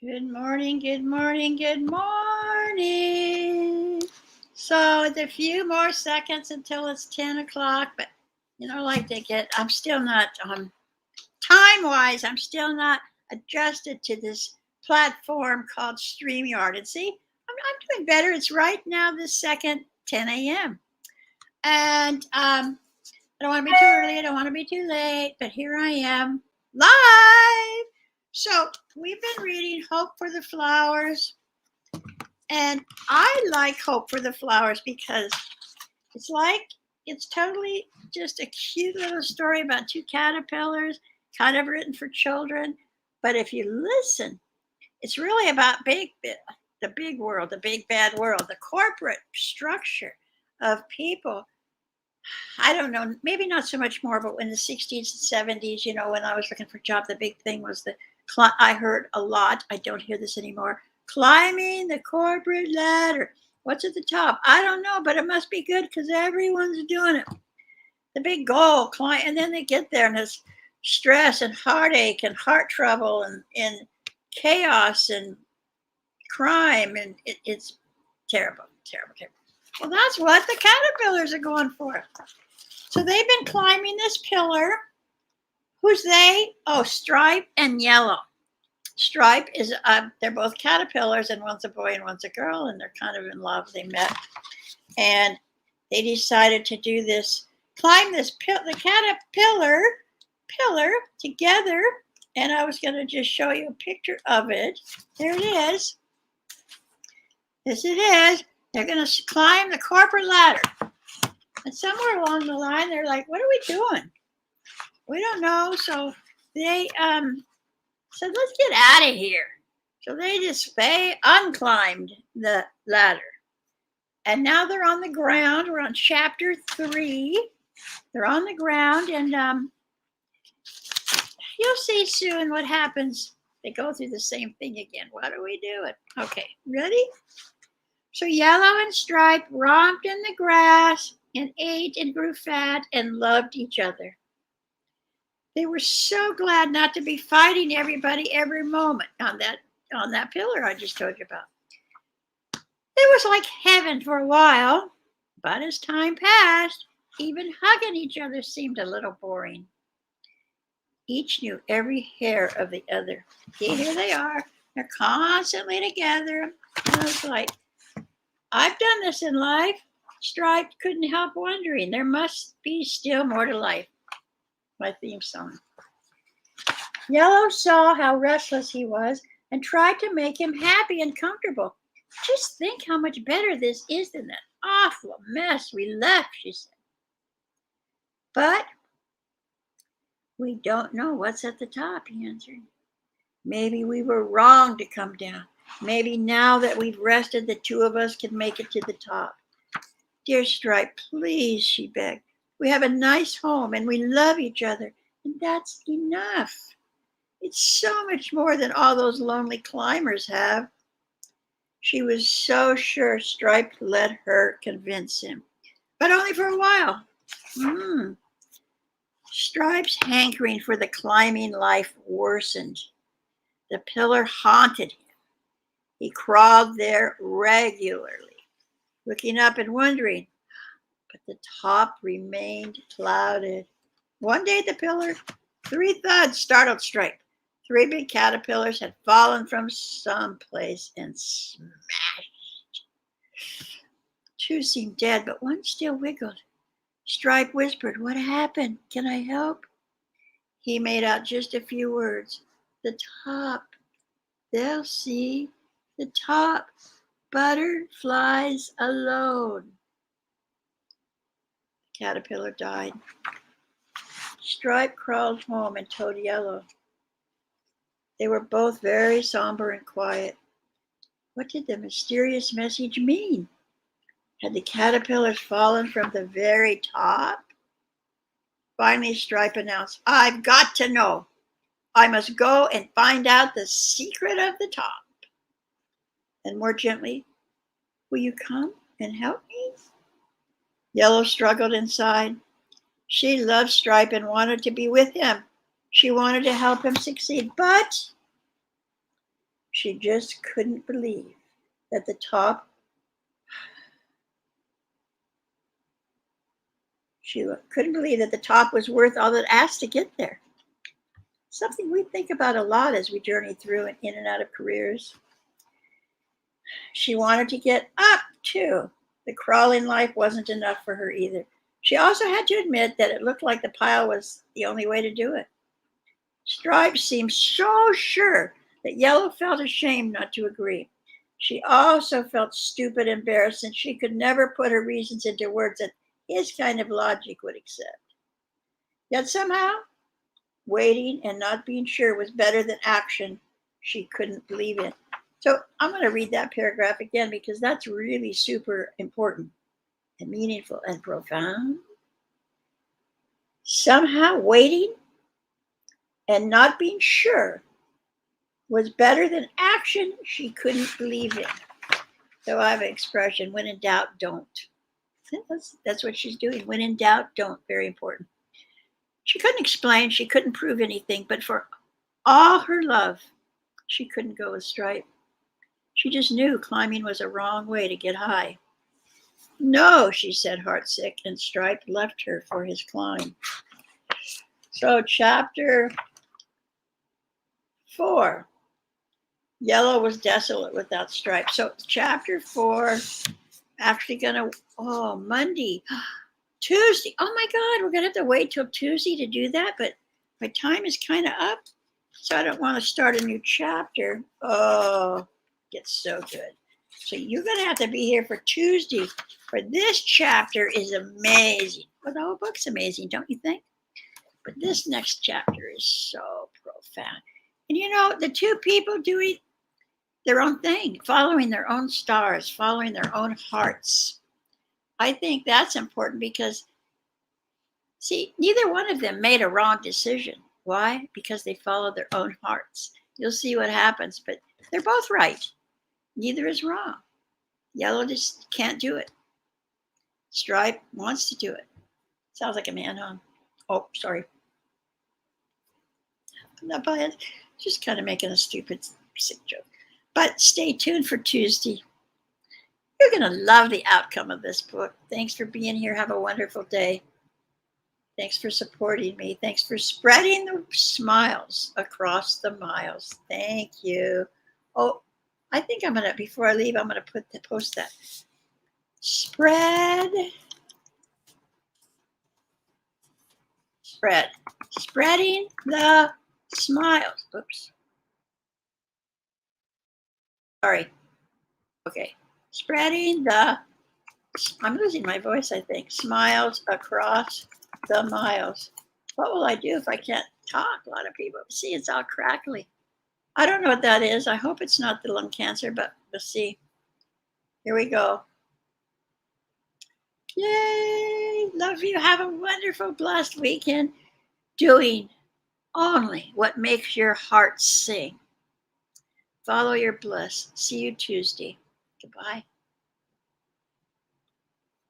Good morning, good morning, good morning. So it's a few more seconds until it's 10 o'clock, but like I'm still not, time wise, I'm still not adjusted to this platform called StreamYard. And see, I'm doing better. It's right now this second, 10 a.m. And I don't want to be too early, I don't want to be too late, but here I am live. So we've been reading Hope for the Flowers, and I like Hope for the Flowers because it's totally just a cute little story about two caterpillars, kind of written for children. But if you listen, it's really about the big world, the big bad world, the corporate structure of people. I don't know, maybe not so much more, but in the 60s and 70s, when I was looking for a job, the big thing was I heard a lot, I don't hear this anymore, climbing the corporate ladder. What's at the top? I don't know, but it must be good because everyone's doing it. The big goal, climb, and then they get there and there's stress and heartache and heart trouble and chaos and crime, and it's terrible, terrible, terrible. Well, that's what the caterpillars are going for. So they've been climbing this pillar. Who's they? Oh, Stripe and Yellow. Stripe is, they're both caterpillars, and one's a boy and one's a girl, and they're kind of in love. They met, and they decided to do this, climb the caterpillar pillar together. And I was going to just show you a picture of it. There it is. This it is. They're going to climb the corporate ladder. And somewhere along the line, they're like, what are we doing? We don't know. So they said, let's get out of here. So they unclimbed the ladder. And now they're on the ground. We're on chapter 3. They're on the ground, and you'll see soon what happens. They go through the same thing again. What are we doing? Okay, ready? So Yellow and Stripe romped in the grass and ate and grew fat and loved each other. They were so glad not to be fighting everybody every moment on that pillar I just told you about. It was like heaven for a while, but as time passed, even hugging each other seemed a little boring. Each knew every hair of the other. See, here they are. They're constantly together. And I was like, I've done this in life. Stripe couldn't help wondering. There must be still more to life. My theme song. Yellow saw how restless he was and tried to make him happy and comfortable. Just think how much better this is than that awful mess we left, she said. But we don't know what's at the top, he answered. Maybe we were wrong to come down. Maybe now that we've rested, the two of us can make it to the top. Dear Stripe, please, she begged. We have a nice home and we love each other, and that's enough. It's so much more than all those lonely climbers have. She was so sure Stripe let her convince him, but only for a while. Stripe's hankering for the climbing life worsened. The pillar haunted him. He crawled there regularly, looking up and wondering, but the top remained clouded. One day the pillar, 3 thuds startled Stripe. 3 big caterpillars had fallen from someplace and smashed. 2 seemed dead, but 1 still wiggled. Stripe whispered, what happened? Can I help? He made out just a few words. The top. They'll see. The top. Butterflies alone. The caterpillar died. Stripe crawled home and told Yellow. They were both very somber and quiet. What did the mysterious message mean? Had the caterpillars fallen from the very top? Finally, Stripe announced, I've got to know. I must go and find out the secret of the top. And more gently, will you come and help me? Yellow struggled inside. She loved Stripe and wanted to be with him. She wanted to help him succeed, but She just couldn't believe that the top, she couldn't believe that the top was worth all it asked to get there. Something we think about a lot as we journey through and in and out of careers. She wanted to get up too. The crawling life wasn't enough for her either. She also had to admit that it looked like the pile was the only way to do it. Stripe seemed so sure that Yellow felt ashamed not to agree. She also felt stupid and embarrassed since she could never put her reasons into words that his kind of logic would accept. Yet somehow, waiting and not being sure was better than action she couldn't believe in. So I'm going to read that paragraph again because that's really super important and meaningful and profound. Somehow waiting and not being sure was better than action she couldn't believe in. So I have an expression, when in doubt, don't. That's what she's doing. When in doubt, don't. Very important. She couldn't explain, she couldn't prove anything, but for all her love, she couldn't go with Stripe. She just knew climbing was a wrong way to get high. No, she said, heartsick, and Stripe left her for his climb. So, chapter 4. Yellow was desolate without Stripe. So, chapter 4, actually gonna, Monday, Tuesday. Oh my God, we're gonna have to wait till Tuesday to do that, but my time is kind of up, so I don't want to start a new chapter. Oh, it's so good. So you're gonna have to be here for Tuesday, for this chapter is amazing. Well, the whole book's amazing, don't you think? But this next chapter is so profound. And you know, the two people doing their own thing, following their own stars, following their own hearts. I think that's important because, see, neither one of them made a wrong decision. Why? Because they followed their own hearts. You'll see what happens, but they're both right. Neither is wrong. Yellow just can't do it. Stripe wants to do it. Sounds like a man, huh? Oh, sorry. I'm not buying it. Just kind of making a stupid, sick joke. But stay tuned for Tuesday. You're going to love the outcome of this book. Thanks for being here. Have a wonderful day. Thanks for supporting me. Thanks for spreading the smiles across the miles. Thank you. Oh, I think I'm going to, before I leave, I'm going to post that. Spreading the smiles. Oops. Sorry. Okay. I'm losing my voice, I think. Smiles across the miles. What will I do if I can't talk? A lot of people. See, it's all crackly. I don't know what that is. I hope it's not the lung cancer, but we'll see. Here we go. Yay! Love you. Have a wonderful, blessed weekend doing only what makes your heart sing. Follow your bliss. See you Tuesday. Goodbye.